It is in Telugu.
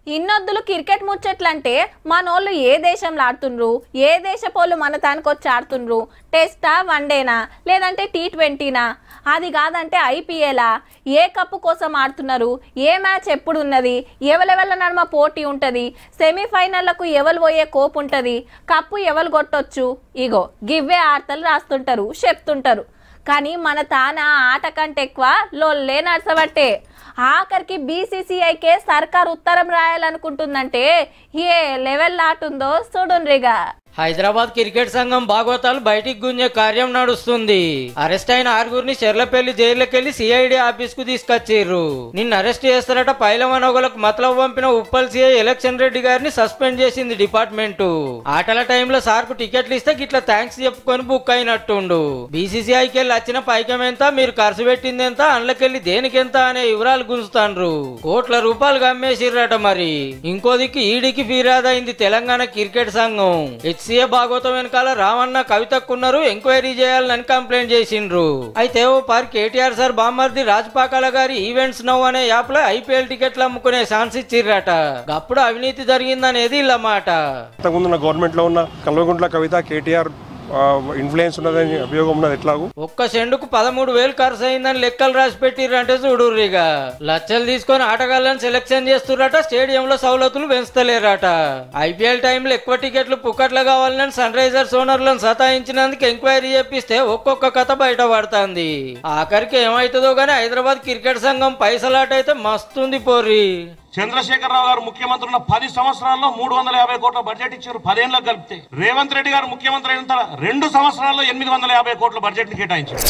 ఇన్నొద్దులు క్రికెట్ ముచ్చట్లంటే మనోళ్ళు ఏ దేశంలో ఆడుతుండ్రు, ఏ దేశపోళ్ళు మన తానికొచ్చి ఆడుతుండ్రు, టెస్టా, వన్డేనా, లేదంటే T20నా, అది కాదంటే IPLా, ఏ కప్పు కోసం ఆడుతున్నారు, ఏ మ్యాచ్ ఎప్పుడు ఉన్నది, ఎవరెవరి నడుమ పోటీ ఉంటుంది, సెమీఫైనళ్లకు ఎవరు పోయే కోప్ ఉంటుంది, కప్పు ఎవరు కొట్టొచ్చు, ఇగో గివ్వే ఆటలు రాస్తుంటారు, చెప్తుంటారు. కానీ మన తాన ఆట కంటే ఎక్కువ లొల్లే నడసబట్టే. ఆఖరికి BCCIకే సర్కార్ ఉత్తరం రాయాలనుకుంటుందంటే ఏ లెవెల్ ఆటుందో చూడుండ్రిగా. హైదరాబాద్ క్రికెట్ సంఘం భాగవతాలు బయటికి గుంజే కార్యం నడుస్తుంది. అరెస్ట్ అయిన 6గురిని చెర్లపల్లి జైలుకెళ్లి CID ఆఫీస్ కు తీసుకొచ్చిర్రు. నిన్న అరెస్ట్ చేస్తారట పైలవనొగలకు మతలబు పంపిన ఉప్పల్ CI ఎలక్షన్ రెడ్డి గారిని సస్పెండ్ చేసింది డిపార్ట్మెంట్. ఆటల టైంలో సార్ కు టికెట్లు ఇస్తే గిట్లా థ్యాంక్స్ చెప్పుకొని బుక్ అయినట్టుండు. BCCIకి వెళ్ళి వచ్చిన పైకం ఎంత, మీరు ఖర్చు పెట్టింది ఎంత, అండ్లకెళ్ళి దేనికెంత అనే వివరాలు గుంజుతాండ్రు. కోట్ల రూపాయలు గమ్మేసిర్రట. మరి ఇంకో దిక్కు ఈడీకి ఫిర్యాదైంది తెలంగాణ క్రికెట్ సంఘం. HCA భాగవతం వెనకాల రామన్న కవితకున్నారు, ఎంక్వైరీ చేయాలని కంప్లైంట్ చేసిండ్రు. అయితే ఓ పార్ KTR సార్ బామ్మర్ది రాజపాకాల గారి ఈవెంట్స్ నౌ అనే యాప్ లో IPL టికెట్లు అమ్ముకునే ఛాన్స్ ఇచ్చిర్రట. అప్పుడు అవినీతి జరిగిందనేది ఇలా మాట. గవర్నమెంట్ లో ఉన్న కల్వకుంట్ల కవిత KTR ఇన్ఫ్లుయెన్స్ ఉన్నదని అభియోగం ఉన్నది. ఎట్లాగూ ఒక్క సెండుకు 13,000 ఖర్చు అయిందని లెక్కలు రాసి పెట్టిర్రంటే చూడుర్రిగా. లక్షలు తీసుకొని ఆటగాళ్ళని సెలెక్షన్ చేస్తుర్రట, స్టేడియంలో సౌలతులు పెంచుతలేరట. IPL టైంలో ఎక్కువ టికెట్లు పుక్కట్లు కావాలని సన్ రైజర్స్ ఓనర్లను సతాయించినందుకు ఎంక్వైరీ చేపిస్తే ఒక్కొక్క కథ బయట పడుతుంది. ఆఖరికి ఏమైతుందో గానీ హైదరాబాద్ క్రికెట్ సంఘం పైసలాట అయితే మస్తుంది పోర్రి. చంద్రశేఖరరావు గారు ముఖ్యమంత్రి ఉన్న 10 సంవత్సరాల్లో 350 కోట్ల బడ్జెట్ ఇచ్చారు. 10 ఏళ్ళకి కలిపితే రేవంత్ రెడ్డి గారు ముఖ్యమంత్రి అయిన 2 సంవత్సరాల్లో 850 కోట్ల బడ్జెట్ ని కేటాయించారు.